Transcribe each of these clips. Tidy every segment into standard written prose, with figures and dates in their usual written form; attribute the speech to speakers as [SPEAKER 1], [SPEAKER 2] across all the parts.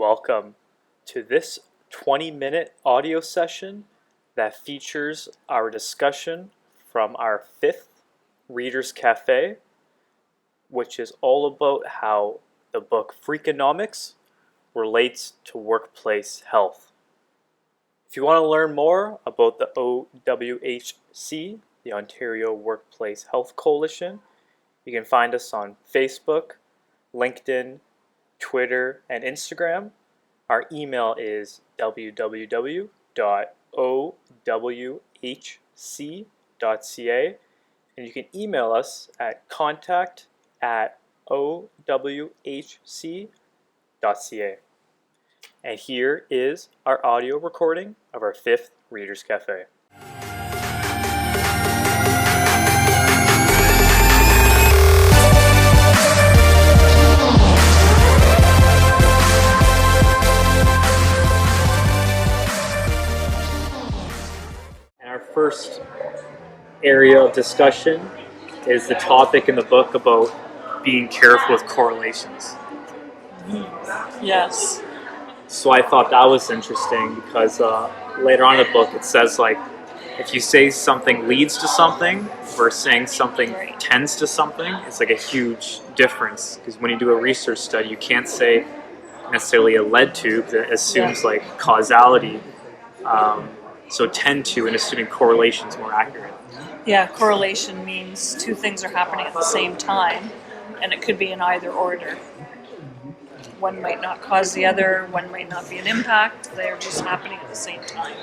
[SPEAKER 1] welcome to this 20-minute audio session that features our discussion from our 5th Reader's Cafe, which is all about how the book Freakonomics relates to workplace health. If you want to learn more about the OWHC, the Ontario Workplace Health Coalition, you can find us on Facebook, LinkedIn, Twitter, and Instagram. Our email is www.owhc.ca, and you can email us at contact@owhc.ca. And here is our audio recording of our 5th Reader's Cafe. Our first area of discussion is the topic in the book about being careful with correlations.
[SPEAKER 2] Yes.
[SPEAKER 1] So I thought that was interesting because later on in the book it says if you say something leads to something versus saying something tends to something, it's like a huge difference, because when you do a research study you can't say necessarily a led to, because it assumes causality. So tend to, and assuming correlation is more accurate.
[SPEAKER 2] Yeah, correlation means two things are happening at the same time, and it could be in either order. One might not cause the other, one might not be an impact, they're just happening at the same time.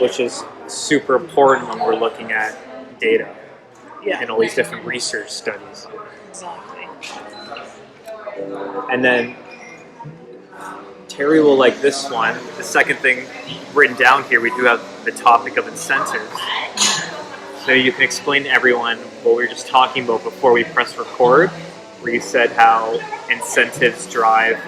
[SPEAKER 1] Which is super important when we're looking at data and all these different research studies.
[SPEAKER 2] Exactly.
[SPEAKER 1] And then Terry will like this one. The second thing written down here, we do have the topic of incentives. So you can explain to everyone what we were just talking about before we press record, where you said how incentives drive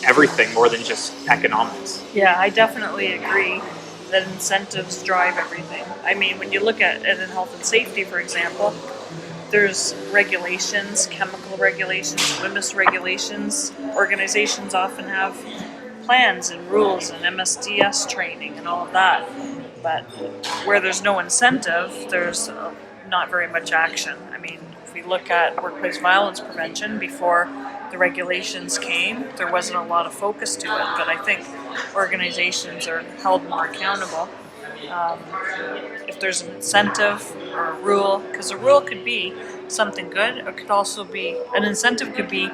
[SPEAKER 1] everything more than just economics.
[SPEAKER 2] Yeah, I definitely agree that incentives drive everything. I mean, when you look at it in health and safety, for example, there's regulations, chemical regulations, WMIS regulations. Organizations often have plans and rules and MSDS training and all of that. But where there's no incentive, there's not very much action. I mean, if we look at workplace violence prevention, before the regulations came, there wasn't a lot of focus to it. But I think organizations are held more accountable. If there's an incentive or a rule, because a rule could be something good, it could also be, an incentive could be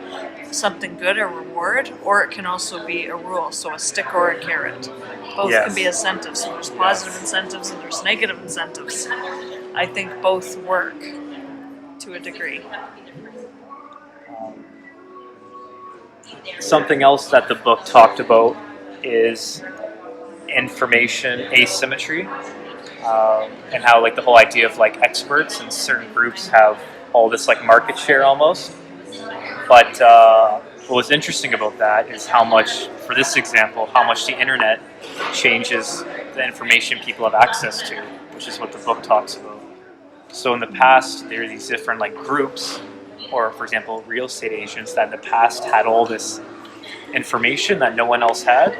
[SPEAKER 2] something good, a reward, or it can also be a rule, so a stick or a carrot. Both can be incentives, so there's positive incentives and there's negative incentives. I think both work to a degree.
[SPEAKER 1] Something else that the book talked about is information asymmetry, and how the whole idea of experts and certain groups have all this market share almost. But what was interesting about that is how much, for this example, how much the internet changes the information people have access to, which is what the book talks about. So in the past, there are these different groups, or for example, real estate agents that in the past had all this information that no one else had.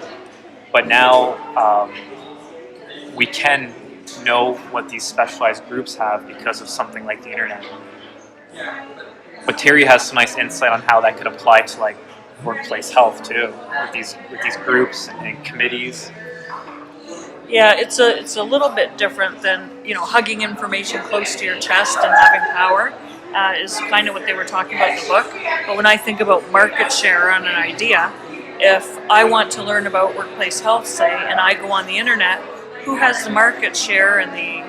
[SPEAKER 1] But now we can know what these specialized groups have because of something like the internet. But Terry has some nice insight on how that could apply to workplace health too, with these groups and committees.
[SPEAKER 2] Yeah, it's a little bit different than hugging information close to your chest and having power. Is kind of what they were talking about in the book. But when I think about market share on an idea, if I want to learn about workplace health, say, and I go on the internet, who has the market share and the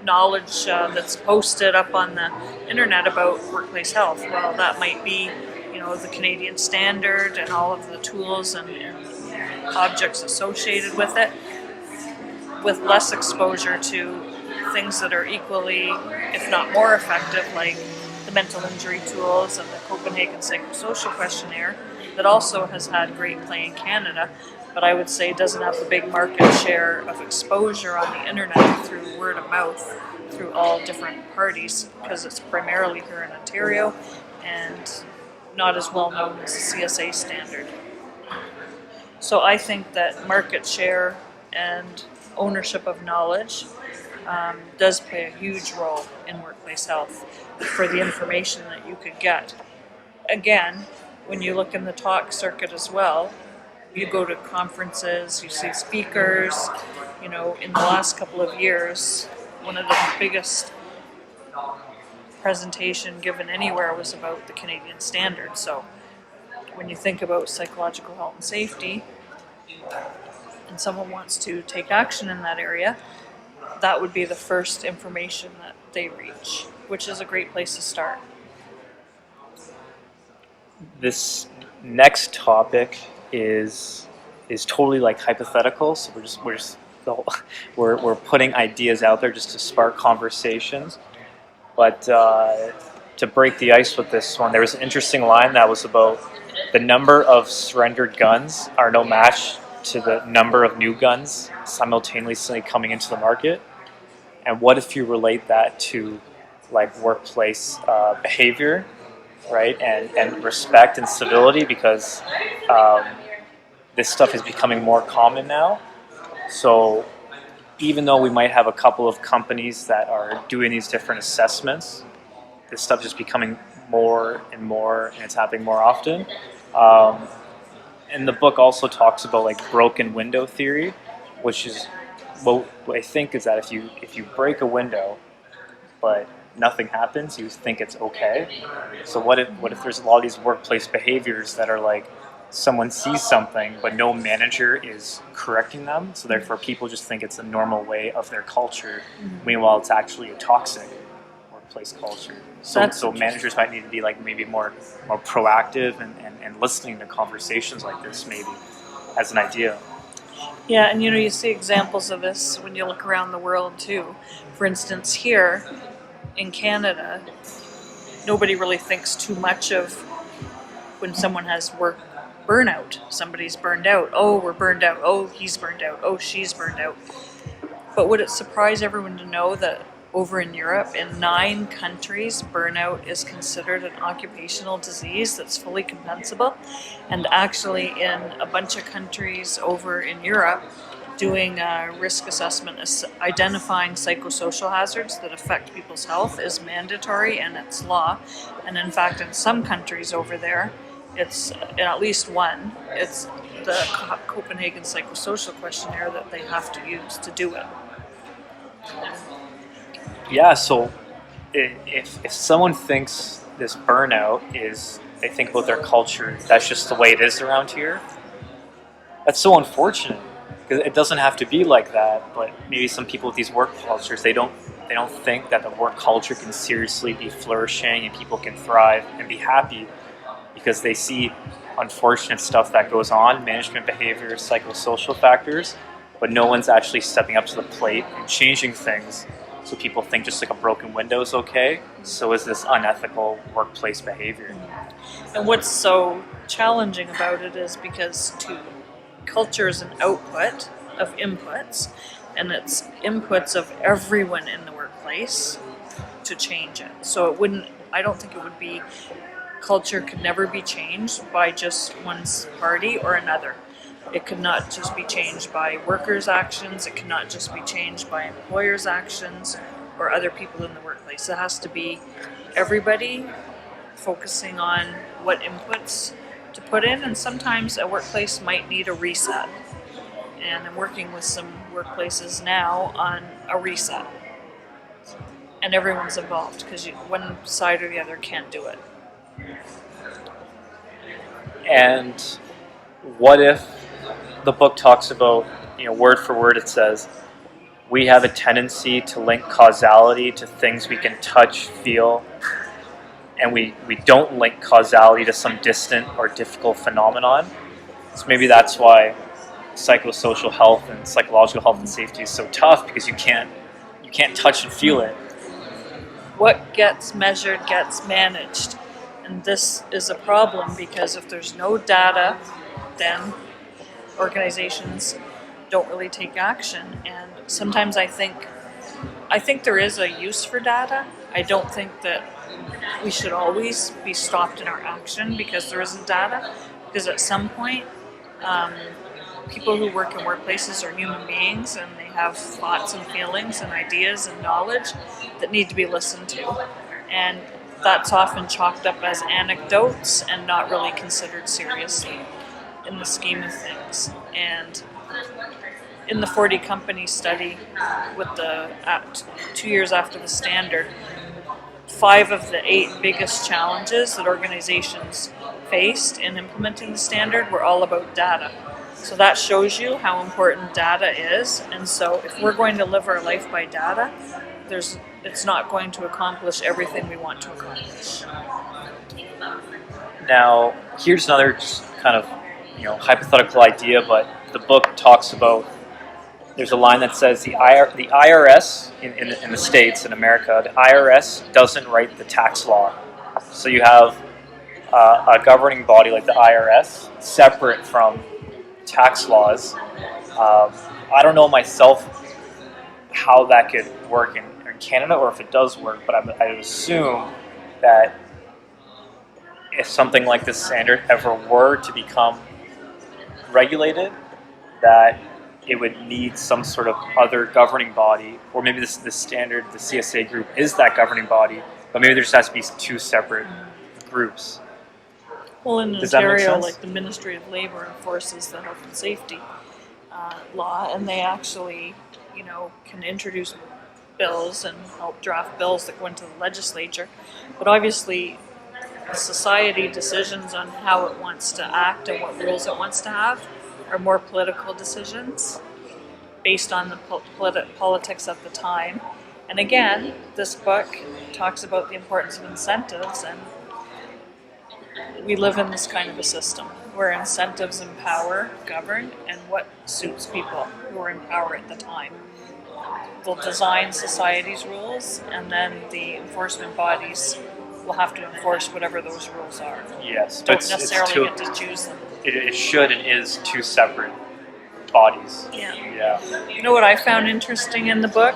[SPEAKER 2] knowledge that's posted up on the internet about workplace health? Well, that might be, the Canadian Standard and all of the tools and objects associated with it, with less exposure to things that are equally, if not more effective, like the mental injury tools and the Copenhagen Psychosocial Questionnaire, that also has had great play in Canada, but I would say doesn't have the big market share of exposure on the internet through word of mouth, through all different parties, because it's primarily here in Ontario, and not as well known as the CSA standard. So I think that market share and ownership of knowledge does play a huge role in workplace health for the information that you could get. Again, when you look in the talk circuit as well, you go to conferences, you see speakers. In the last couple of years, one of the biggest presentation given anywhere was about the Canadian standard. So when you think about psychological health and safety, and someone wants to take action in that area, that would be the first information that they reach, which is a great place to start.
[SPEAKER 1] This next topic is totally like hypothetical, so we're putting ideas out there just to spark conversations. But to break the ice with this one, there was an interesting line that was about the number of surrendered guns are no match to the number of new guns simultaneously coming into the market. And what if you relate that to like workplace behavior, right? And respect and civility, because this stuff is becoming more common now. So even though we might have a couple of companies that are doing these different assessments, this stuff is becoming more and more, and it's happening more often. And the book also talks about like broken window theory, which is what I think is that if you break a window, but nothing happens, you think it's okay. So what if there's a lot of these workplace behaviors that are like someone sees something, but no manager is correcting them, so therefore people just think it's a normal way of their culture. Meanwhile, it's actually a toxic workplace culture. So managers might need to be like maybe more proactive and listening to conversations like this, maybe as an idea.
[SPEAKER 2] Yeah, and you see examples of this when you look around the world too. For instance, here in Canada, nobody really thinks too much of when someone has work burnout. Somebody's burned out. Oh, we're burned out. Oh, he's burned out. Oh, she's burned out. But would it surprise everyone to know that over in Europe, in 9 countries, burnout is considered an occupational disease that's fully compensable? And actually in a bunch of countries over in Europe, doing a risk assessment, identifying psychosocial hazards that affect people's health is mandatory and it's law. And in fact, in some countries over there, it's in at least one, it's the Copenhagen Psychosocial Questionnaire that they have to use to do it.
[SPEAKER 1] Yeah, so if someone thinks this burnout is, they think about their culture, that's just the way it is around here, that's so unfortunate, because it doesn't have to be like that. But maybe some people with these work cultures, they don't think that the work culture can seriously be flourishing and people can thrive and be happy, because they see unfortunate stuff that goes on, management behavior, psychosocial factors, but no one's actually stepping up to the plate and changing things. So people think just like a broken window is okay, so is this unethical workplace behavior.
[SPEAKER 2] And what's so challenging about it is because culture is an output of inputs, and it's inputs of everyone in the workplace to change it. So I don't think it would be, culture could never be changed by just one party or another. It could not just be changed by workers' actions. It cannot just be changed by employers' actions or other people in the workplace. It has to be everybody focusing on what inputs to put in, and sometimes a workplace might need a reset. And I'm working with some workplaces now on a reset. And everyone's involved, because one side or the other can't do it.
[SPEAKER 1] And what if the book talks about, word for word it says, we have a tendency to link causality to things we can touch, feel, and we don't link causality to some distant or difficult phenomenon. So maybe that's why psychosocial health and psychological health and safety is so tough, because you can't touch and feel it.
[SPEAKER 2] What gets measured gets managed. And this is a problem, because if there's no data, then organizations don't really take action. And sometimes I think there is a use for data. I don't think that we should always be stopped in our action because there isn't data. Because at some point, people who work in workplaces are human beings and they have thoughts and feelings and ideas and knowledge that need to be listened to. And that's often chalked up as anecdotes and not really considered seriously in the scheme of things. And in the 40 company study, with the 2 years after the standard, 5 of the 8 biggest challenges that organizations faced in implementing the standard were all about data. So that shows you how important data is. And so if we're going to live our life by data, it's not going to accomplish everything we want to accomplish.
[SPEAKER 1] Now, here's another just kind of hypothetical idea, but the book talks about. There's a line that says the IRS in the States, in America, the IRS doesn't write the tax law. So you have a governing body like the IRS separate from tax laws. I don't know myself how that could work in Canada, or if it does work, but I would assume that if something like this standard ever were to become regulated, that it would need some sort of other governing body, or maybe this standard, the CSA group, is that governing body, but maybe there just has to be 2 separate groups.
[SPEAKER 2] Well, in
[SPEAKER 1] Does that make
[SPEAKER 2] Ontario,
[SPEAKER 1] sense?
[SPEAKER 2] like the Ministry of Labour enforces the health and safety law, and they actually, can introduce bills and help draft bills that go into the legislature. But obviously, the society decisions on how it wants to act and what rules it wants to have are more political decisions based on the politics of the time. And again, this book talks about the importance of incentives, and we live in this kind of a system where incentives empower, govern, and what suits people who are in power at the time. They'll design society's rules, and then the enforcement bodies will have to enforce whatever those rules are.
[SPEAKER 1] Yes,
[SPEAKER 2] Don't
[SPEAKER 1] but
[SPEAKER 2] necessarily get to choose them.
[SPEAKER 1] It should and is 2 separate bodies.
[SPEAKER 2] Yeah. You know what I found interesting in the book?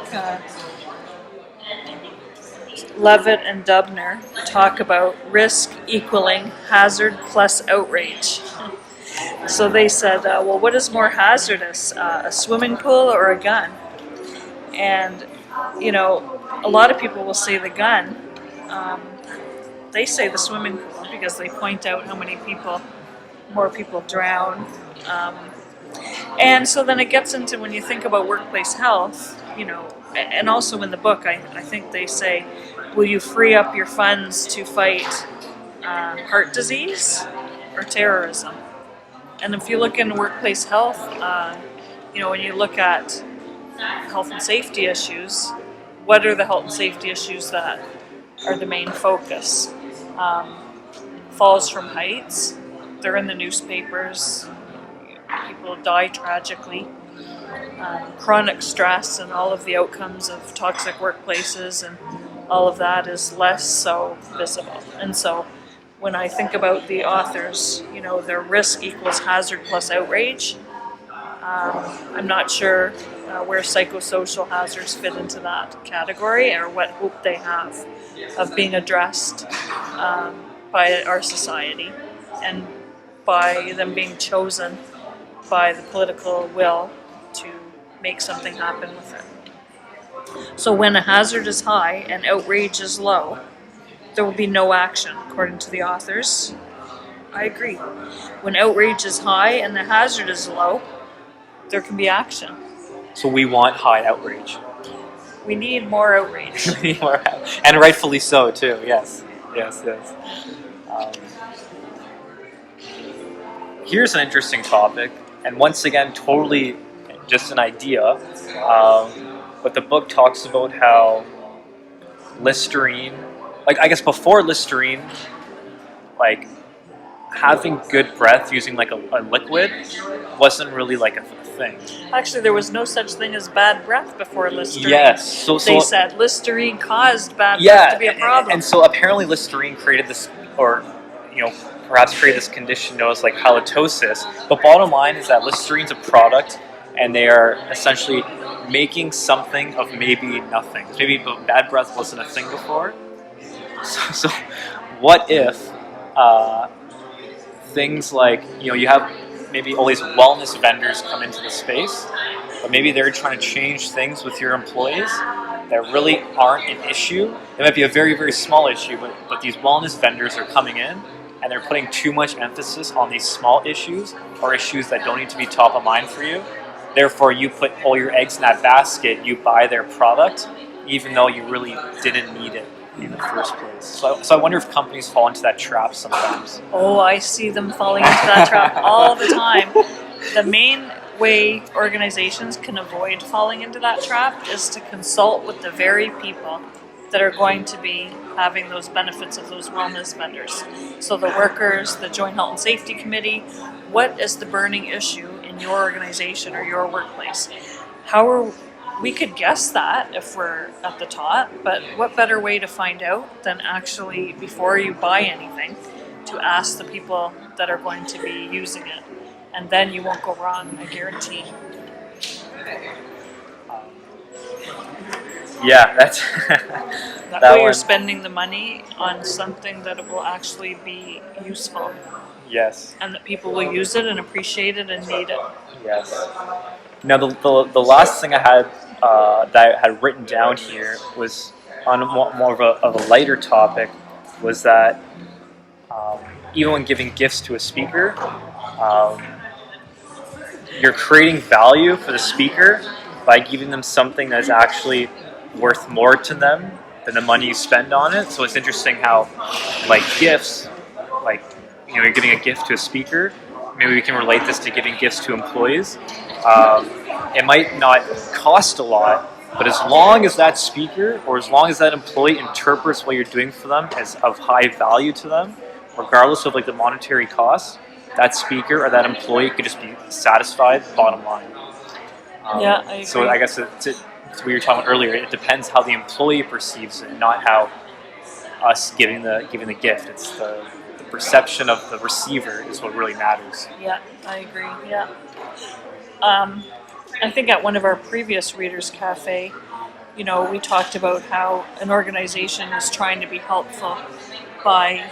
[SPEAKER 2] Levitt and Dubner talk about risk equaling hazard plus outrage. So they said, well, what is more hazardous, a swimming pool or a gun? And, a lot of people will say the gun. They say the swimming pool because they point out how many more people drown. And so then it gets into, when you think about workplace health, and also in the book, I think they say, will you free up your funds to fight heart disease or terrorism? And if you look in workplace health, when you look at health and safety issues, what are the health and safety issues that are the main focus? Falls from heights, they're in the newspapers, people die tragically. Chronic stress and all of the outcomes of toxic workplaces and all of that is less so visible. And so when I think about the authors, their risk equals hazard plus outrage, I'm not sure where psychosocial hazards fit into that category or what hope they have of being addressed by our society and by them being chosen by the political will to make something happen with it. So when a hazard is high and outrage is low, there will be no action, according to the authors. I agree. When outrage is high and the hazard is low, there can be action.
[SPEAKER 1] So we want high outrage.
[SPEAKER 2] We need more outrage.
[SPEAKER 1] And rightfully so, too. Yes. Here's an interesting topic, and once again, totally just an idea. But the book talks about how Listerine, I guess before Listerine, having good breath using a liquid wasn't really a thing.
[SPEAKER 2] Actually, there was no such thing as bad breath before Listerine.
[SPEAKER 1] Yes. So
[SPEAKER 2] they said Listerine caused bad breath to be a problem.
[SPEAKER 1] And so apparently Listerine created this, or perhaps created this condition known as halitosis. But bottom line is that Listerine's a product, and they are essentially making something of maybe nothing. Maybe bad breath wasn't a thing before. So what if things like, you have maybe all these wellness vendors come into the space, but maybe they're trying to change things with your employees that really aren't an issue. It might be a very, very small issue, but these wellness vendors are coming in and they're putting too much emphasis on these small issues or issues that don't need to be top of mind for you. Therefore, you put all your eggs in that basket, you buy their product, even though you really didn't need it in the first place. So I wonder if companies fall into that trap sometimes.
[SPEAKER 2] Oh, I see them falling into that trap all the time. The main way organizations can avoid falling into that trap is to consult with the very people that are going to be having those benefits of those wellness vendors. So the workers, the Joint Health and Safety Committee, what is the burning issue in your organization or your workplace? We could guess that if we're at the top, but what better way to find out than actually, before you buy anything, to ask the people that are going to be using it. And then you won't go wrong, I guarantee.
[SPEAKER 1] Yeah, that's
[SPEAKER 2] That way you're spending the money on something that it will actually be useful.
[SPEAKER 1] Yes.
[SPEAKER 2] And that people will use it and appreciate it and need it.
[SPEAKER 1] Yes. Now, the last thing I had that I had written down here was on more of a lighter topic, was that even when giving gifts to a speaker, you're creating value for the speaker by giving them something that's actually worth more to them than the money you spend on it. So it's interesting how, like, gifts, like, you're giving a gift to a speaker. Maybe we can relate this to giving gifts to employees. It might not cost a lot, but as long as that speaker or as long as that employee interprets what you're doing for them as of high value to them, regardless of like the monetary cost, that speaker or that employee could just be satisfied, bottom line.
[SPEAKER 2] Yeah, I agree.
[SPEAKER 1] So I guess to what you were talking about earlier, it depends how the employee perceives it, not how us giving the gift. It's the perception of the receiver is what really matters.
[SPEAKER 2] Yeah, I agree. Yeah. I think at one of our previous Readers Cafe, we talked about how an organization is trying to be helpful by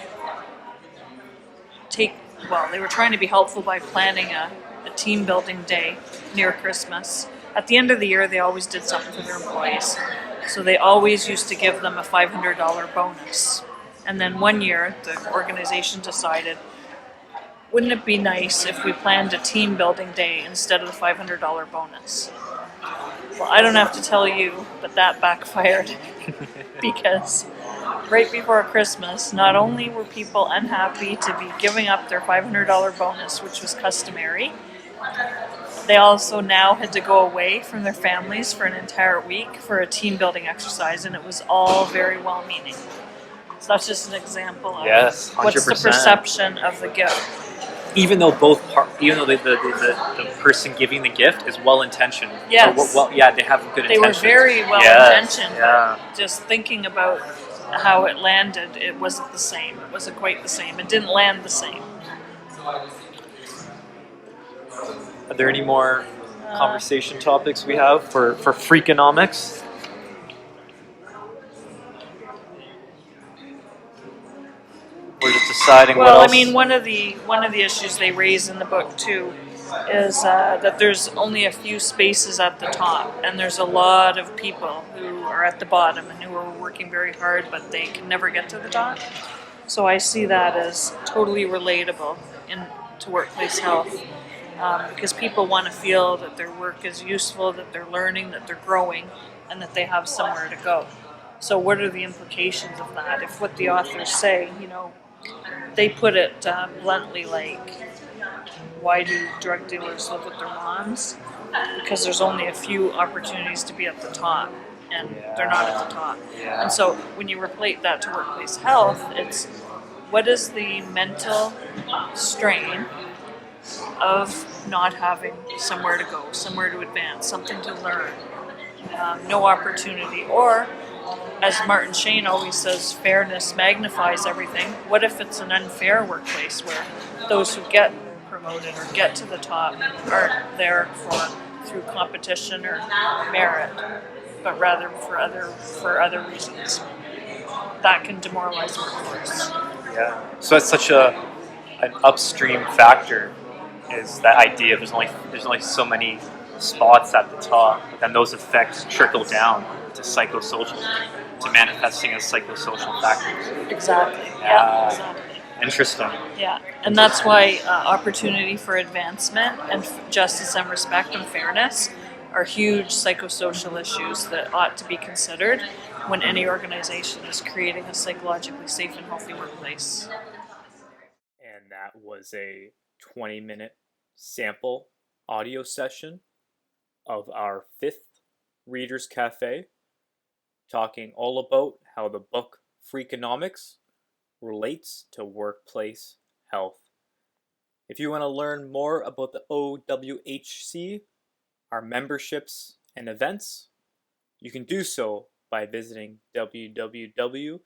[SPEAKER 2] they were trying to be helpful by planning a team building day near Christmas. At the end of the year, they always did something for their employees. So they always used to give them a $500 bonus. And then one year, the organization decided, wouldn't it be nice if we planned a team building day instead of the $500 bonus? Well, I don't have to tell you, but that backfired because right before Christmas, not only were people unhappy to be giving up their $500 bonus, which was customary, they also now had to go away from their families for an entire week for a team building exercise, and it was all very well-meaning. So that's just an example of
[SPEAKER 1] Yes, 100%.
[SPEAKER 2] What's the perception of the gift.
[SPEAKER 1] Even though the person giving the gift is well-intentioned.
[SPEAKER 2] Yes.
[SPEAKER 1] They have good intentions.
[SPEAKER 2] They were very well-intentioned,
[SPEAKER 1] Yes,
[SPEAKER 2] but just thinking about how it landed, it wasn't the same. It wasn't quite the same. It didn't land the same.
[SPEAKER 1] Are there any more conversation topics we have for Freakonomics? We're just deciding what else.
[SPEAKER 2] Well, I mean, one of the issues they raise in the book too is that there's only a few spaces at the top, and there's a lot of people who are at the bottom and who are working very hard, but they can never get to the top. So I see that as totally relatable to workplace health, because people want to feel that their work is useful, that they're learning, that they're growing, and that they have somewhere to go. So what are the implications of that? If what the authors say, they put it bluntly, like, why do drug dealers live with their moms? Because there's only a few opportunities to be at the top, and they're not at the top.
[SPEAKER 1] Yeah.
[SPEAKER 2] And so when you relate that to workplace health, it's what is the mental strain of not having somewhere to go, somewhere to advance, something to learn, no opportunity, or as Martin Shane always says, fairness magnifies everything. What if it's an unfair workplace where those who get promoted or get to the top aren't there through competition or merit, but rather for other reasons? that can demoralize the workforce.
[SPEAKER 1] Yeah. So that's such an upstream factor, is that idea. There's only so many spots at the top, but then those effects trickle down to psychosocial, to manifesting as psychosocial factors.
[SPEAKER 2] Exactly.
[SPEAKER 1] Yeah.
[SPEAKER 2] Exactly.
[SPEAKER 1] Interesting.
[SPEAKER 2] Yeah, and that's why opportunity for advancement and justice and respect and fairness are huge psychosocial issues that ought to be considered when any organization is creating a psychologically safe and healthy workplace.
[SPEAKER 1] And that was a 20-minute sample audio session of our 5th Readers Cafe, talking all about how the book Freakonomics relates to workplace health. If you want to learn more about the OWHC, our memberships and events, you can do so by visiting www.owhc.ca.